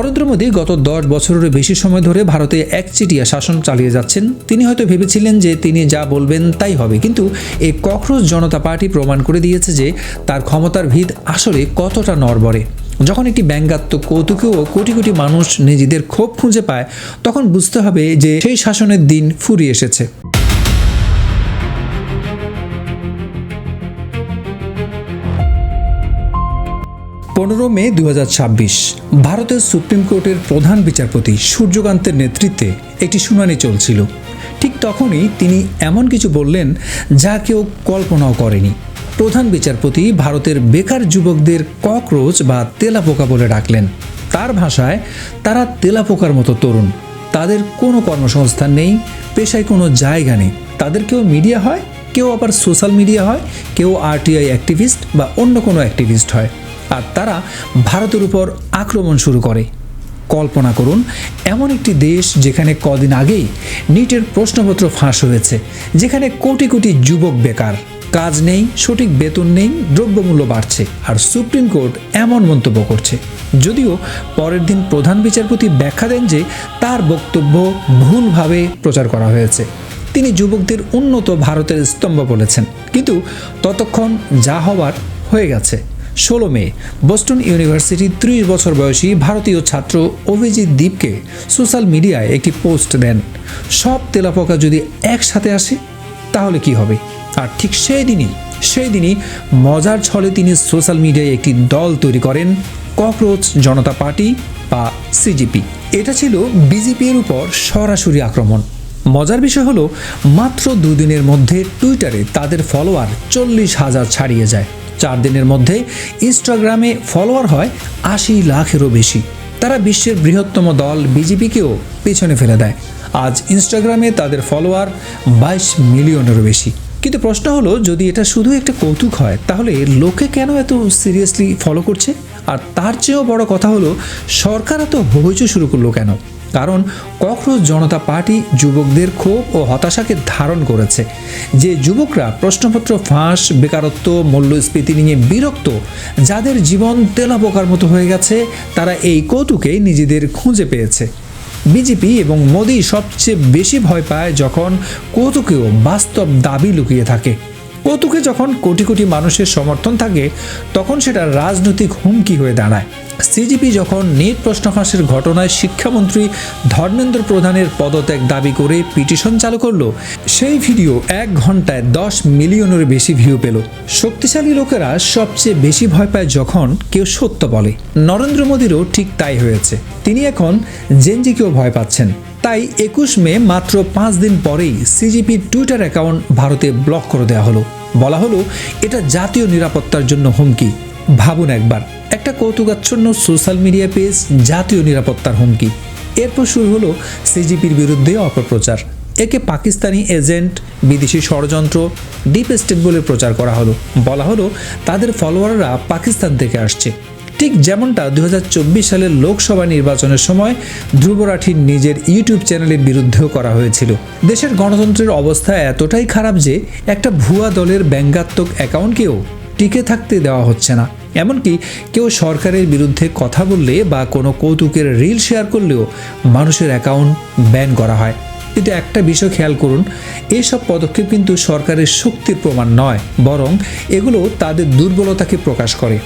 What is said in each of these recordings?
নরেন্দ্র মোদী গত 10 বছরের বেশি সময় ধরে ভারতে একচেটিয়া শাসন চালিয়ে যাচ্ছেন। তিনি হয়তো ভেবেছিলেন যে তিনি যা বলবেন তাই হবে, কিন্তু এই ককরোচ জনতা পার্টি প্রমাণ করে দিয়েছে যে তার ক্ষমতার ভিত আসলে কতটা নড়বড়ে। যখন একটি ব্যঙ্গাত্মক কৌতুকেও কোটি কোটি মানুষ নিজেদের ক্ষোভ খুঁজে পায়, তখন বুঝতে হবে যে সেই শাসনের দিন ফুরিয়ে এসেছে। 15 মে 2026 ভারতের সুপ্রিম কোর্টের প্রধান বিচারপতি সূর্যকান্তের নেতৃত্বে একটি শুনানি চলছিল। ঠিক তখনই তিনি এমন কিছু বললেন যা কেউ কল্পনাও করেনি। প্রধান বিচারপতি ভারতের বেকার যুবকদের ককরোচ বা তেলাপোকা বলে ডাকলেন। তার ভাষায়, তারা তেলাপোকার মতো তরুণ, তাদের কোনো কর্মসংস্থান নেই, পেশায় কোনো জায়গা নেই। তাদের কেউ মিডিয়া হয়, কেউ আবার সোশ্যাল মিডিয়া হয়, কেউ আরটিআই অ্যাক্টিভিস্ট বা অন্য কোনো অ্যাক্টিভিস্ট হয়, আর তারা ভারতের উপর আক্রমণ শুরু করে। কল্পনা করুন, এমন একটি দেশ যেখানে কদিন আগেই নিটের প্রশ্নপত্র ফাঁস হয়েছে, যেখানে কোটি কোটি যুবক বেকার, কাজ নেই, সঠিক বেতন নেই, দ্রব্যমূল্য বাড়ছে, আর সুপ্রিম কোর্ট এমন মন্তব্য করছে। যদিও পরের দিন প্রধান বিচারপতি ব্যাখ্যা দেন যে তার বক্তব্য ভুলভাবে প্রচার করা হয়েছে। তিনি যুবকদের উন্নত ভারতের স্তম্ভ বলেছেন, কিন্তু ততক্ষণ যা হওয়ার হয়ে গেছে। 16 মে বোস্টন ইউনিভার্সিটির 30 বছর বয়সী ভারতীয় ছাত্র অভিজিৎ দীপকে সোশ্যাল মিডিয়ায় একটি পোস্ট দেন, সব তেলাপোকা যদি একসাথে আসে তাহলে কি হবে। আর ঠিক সেই দিনই মজার ছলে তিনি সোশ্যাল মিডিয়ায় একটি দল তৈরি করেন, ককরোচ জনতা পার্টি বা সিজিপি। এটা ছিল বিজেপির উপর সরাসরি আক্রমণ। মজার বিষয় হলো, মাত্র 2 দিনের মধ্যে টুইটারে তাদের ফলোয়ার 40,000 ছাড়িয়ে যায়। 4 দিনের মধ্যে ইনস্টাগ্রামে ফলোয়ার হয় 80 লাখেরও বেশি। তারা বিশ্বের বৃহত্তম দল বিজেপিকেও পেছনে ফেলে দেয়। আজ ইনস্টাগ্রামে তাদের ফলোয়ার 22 মিলিয়নেরও বেশি। কিন্তু প্রশ্ন হলো, যদি এটা শুধু একটা কৌতুক হয়, তাহলে লোকে কেন এত সিরিয়াসলি ফলো করছে? আর তার চেয়েও বড় কথা হলো, সরকার এত হইচই শুরু করলো কেন? কারণ ককরোচ জনতা পার্টি যুবকদের ক্ষোভ ও হতাশাকে ধারণ করেছে। যে যুবকরা প্রশ্নপত্র ফাঁস, বেকারত্ব, মূল্যস্ফীতি নিয়ে বিরক্ত, যাদের জীবন তেলাপোকার মতো হয়ে গেছে, তারা এই কৌতুকে নিজেদের খুঁজে পেয়েছে। বিজেপি এবং মোদি সবচেয়ে বেশি ভয় পায় যখন কৌতুকেও বাস্তব দাবি লুকিয়ে থাকে। কৌতুকে যখন কোটি কোটি মানুষের সমর্থন থাকে, তখন সেটা রাজনৈতিক হুমকি হয়ে দাঁড়ায়। সিজিপি যখন নিট প্রশ্ন ফাঁসের ঘটনায় শিক্ষামন্ত্রী ধর্মেন্দ্র প্রধানের পদত্যাগ দাবি করে পিটিশন চালু করলো, সেই ভিডিও 1 ঘন্টায় 10 মিলিয়নের বেশি ভিউ পেল। শক্তিশালী লোকেরা সবচেয়ে বেশি ভয় পায় যখন কেউ সত্য বলে। নরেন্দ্র মোদীরও ঠিক তাই হয়েছে। তিনি এখন জেনজিকেও ভয় পাচ্ছেন। তাই 21 মে মাত্র 5 দিন পরেই সিজিপির টুইটার অ্যাকাউন্ট ভারতে ব্লক করে দেওয়া হলো। বলা হলো, এটা জাতীয় নিরাপত্তার জন্য হুমকি। ভাবুন একবার, একটা কৌতুকাচ্ছন্ন সোশ্যাল মিডিয়া পেজ জাতীয় নিরাপত্তার হুমকি। এরপর শুরু হলো সিজিপির বিরুদ্ধে অপপ্রচার। একে পাকিস্তানি এজেন্ট, বিদেশি ষড়যন্ত্র, ডিপ স্টেট বলে প্রচার করা হলো। বলা হলো তাদের ফলোয়াররা পাকিস্তান থেকে আসছে। ঠিক যেমনটা 2024 সালের লোকসভা নির্বাচনের সময় ধ্রুব রাঠির নিজের ইউটিউব চ্যানেলের বিরুদ্ধেও করা হয়েছিল। দেশের গণতন্ত্রের অবস্থা এতটাই খারাপ যে একটা ভুয়া দলের ব্যঙ্গাত্মক অ্যাকাউন্টকেও টিকে থাকতে দেওয়া হচ্ছে না। এমনকি কেউ সরকারের বিরুদ্ধে কথা বললে বা কোনো কৌতুকের রিল শেয়ার করলেও মানুষের অ্যাকাউন্ট ব্যান করা হয়। কিন্তু একটা বিষয় খেয়াল করুন, এসব পদক্ষেপ কিন্তু সরকারের শক্তির প্রমাণ নয়, বরং এগুলো তাদের দুর্বলতাকে প্রকাশ করে।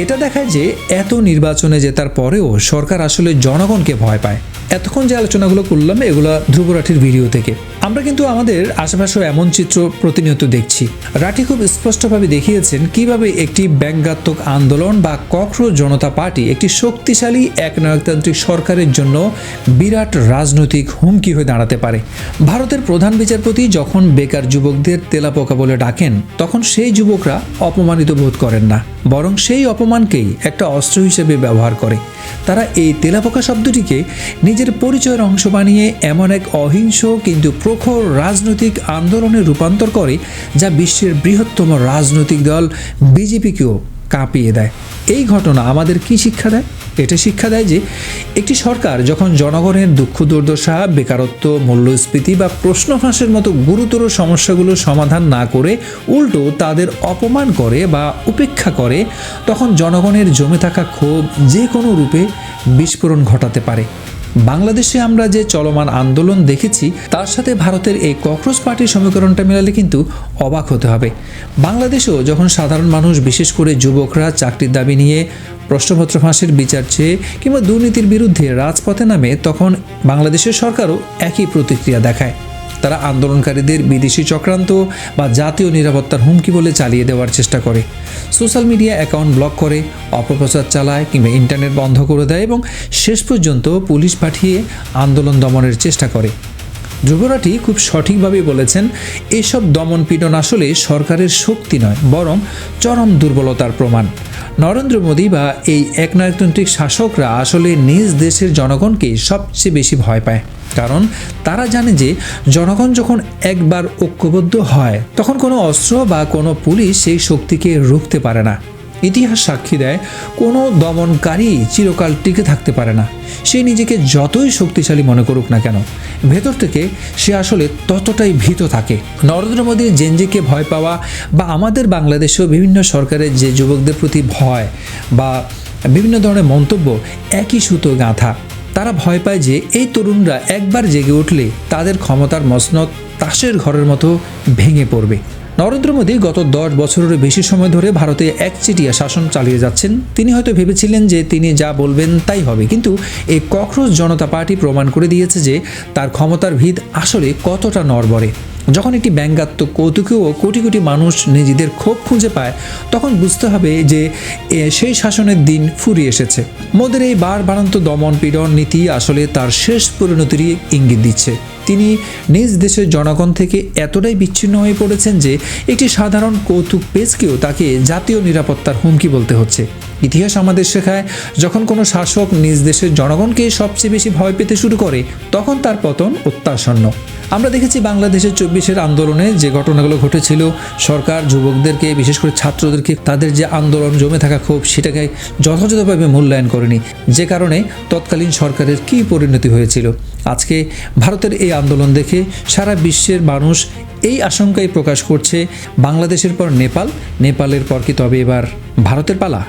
এটা দেখায় যে এত নির্বাচনে জেতার পরেও সরকার আসলে জনগণকে ভয় পায়। এতক্ষণ যে আলোচনাগুলো করলাম, এগুলো ধ্রুব রাঠির ভিডিও থেকে। আমরা কিন্তু আমাদের আশেপাশেও এমন চিত্র প্রতিনিয়ত দেখছি। রাঠি খুব স্পষ্টভাবে দেখিয়েছেন কিভাবে একটি ব্যঙ্গাত্মক আন্দোলন বা ককরোচ জনতা পার্টি একটি শক্তিশালী একনায়কতান্ত্রিক সরকারের জন্য বিরাট রাজনৈতিক হুমকি হয়ে দাঁড়াতে পারে। ভারতের প্রধান বিচারপতি যখন বেকার যুবকদের তেলাপোকা বলে ডাকেন, তখন সেই যুবকরা অপমানিত বোধ করেন না, বরং সেই অপমানকেই একটা অস্ত্র হিসেবে ব্যবহার করে। তারা এই তেলাপোকা শব্দটিকে নিজের পরিচয়ের অংশ বানিয়ে এমন এক অহিংস কিন্তু প্রখর রাজনৈতিক আন্দোলনে রূপান্তর করে, যা বিশ্বের বৃহত্তম রাজনৈতিক দল বিজেপিকেও কাঁপিয়ে দেয়। এই ঘটনা আমাদের কি শিক্ষা দেয়? এটা শিক্ষা দেয় যে একটি সরকার যখন জনগণের দুঃখ দুর্দশা, বেকারত্ব, মূল্যস্ফীতি বা প্রশ্ন ফাঁসের মতো গুরুতর সমস্যাগুলোর সমাধান না করে উল্টো তাদের অপমান করে বা উপেক্ষা করে, তখন জনগণের জমে থাকা ক্ষোভ যে কোনো রূপে বিস্ফোরণ ঘটাতে পারে। বাংলাদেশে আমরা যে চলমান আন্দোলন দেখেছি তার সাথে ভারতের এই ককরোচ পার্টির সমীকরণটা মেলালে কিন্তু অবাক হতে হবে। বাংলাদেশেও যখন সাধারণ মানুষ, বিশেষ করে যুবকরা চাকরির দাবি নিয়ে, প্রশ্নপত্র ফাঁসের বিচার চেয়ে কিংবা দুর্নীতির বিরুদ্ধে রাজপথে নামে, তখন বাংলাদেশের সরকারও একই প্রতিক্রিয়া দেখায়। তারা আন্দোলনকারীদের বিদেশি চক্রান্ত বা জাতীয় নিরাপত্তার হুমকি বলে চালিয়ে দেওয়ার চেষ্টা করে, সোশ্যাল মিডিয়া অ্যাকাউন্ট ব্লক করে, অপপ্রচার চালায় কিংবা ইন্টারনেট বন্ধ করে দেয় এবং শেষ পর্যন্ত পুলিশ পাঠিয়ে আন্দোলন দমনের চেষ্টা করে। ধ্রুবরাটি খুব সঠিকভাবে বলেছেন, এসব দমন পীড়ন আসলে সরকারের শক্তি নয়, বরং চরম দুর্বলতার প্রমাণ। নরেন্দ্র মোদী বা এই একনায়কতান্ত্রিক শাসকরা আসলে নিজ দেশের জনগণকে সবচেয়ে বেশি ভয় পায়, কারণ তারা জানে যে জনগণ যখন একবার ঐক্যবদ্ধ হয় তখন কোনো অস্ত্র বা কোনো পুলিশ সেই শক্তিকে রুখতে পারে না। ইতিহাস সাক্ষী দেয়, কোনো দমনকারী চিরকাল টিকে থাকতে পারে না। সে নিজেকে যতই শক্তিশালী মনে করুক না কেন, ভেতর থেকে সে আসলে ততটাই ভীত থাকে। নরেন্দ্র মোদীর জেনজিকে ভয় পাওয়া বা আমাদের বাংলাদেশেও বিভিন্ন সরকারের যে যুবকদের প্রতি ভয় বা বিভিন্ন ধরনের মন্তব্য একই সুতো গাঁথা। তারা ভয় পায় যে এই তরুণরা একবার জেগে উঠলে তাদের ক্ষমতার মসনদ তাসের ঘরের মতো ভেঙে পড়বে। নরেন্দ্র মোদী গত 10 বছরের বেশি সময় ধরে ভারতে একচেটিয়া শাসন চালিয়ে যাচ্ছেন। তিনি হয়তো ভেবেছিলেন যে তিনি যা বলবেন তাই হবে, কিন্তু এই ককরোচ জনতা পার্টি প্রমাণ করে দিয়েছে যে তার ক্ষমতার ভিত আসলে কতটা নড়বড়ে। যখন একটি ব্যঙ্গাত্মক কৌতুকেও কোটি কোটি মানুষ নিজেদের ক্ষোভ খুঁজে পায়, তখন বুঝতে হবে যে সেই শাসনের দিন ফুরিয়ে এসেছে। মোদির এই বাড়াবাড়ন্ত দমন পীড়ন নীতি আসলে তার শেষ পরিণতির ইঙ্গিত দিচ্ছে। তিনি নিজ দেশের জনগণ থেকে এতটাই বিচ্ছিন্ন হয়ে পড়েছেন যে একটি সাধারণ কৌতুক পেজকেও তাকে জাতীয় নিরাপত্তার হুমকি বলতে হচ্ছে। ইতিহাস আমাদের শেখায়, যখন কোনো শাসক নিজ দেশের জনগণকে সবচেয়ে বেশি ভয় পেতে শুরু করে তখন তার পতন অত্যাসন্ন। আমরা দেখেছি বাংলাদেশের 24-এর আন্দোলনে যে ঘটনাগুলো ঘটেছিল, সরকার যুবকদেরকে, বিশেষ করে ছাত্রদেরকে, তাদের যে আন্দোলন, জমে থাকা ক্ষোভ, সেটাকে যথাযথভাবে মূল্যায়ন করেনি, যে কারণে তৎকালীন সরকারের কী পরিণতি হয়েছিল। আজকে ভারতের এই আন্দোলন দেখে সারা বিশ্বের মানুষ এই আশঙ্কাই প্রকাশ করছে, বাংলাদেশের পর নেপাল, নেপালের পর কি তবে এবার ভারতের পালা?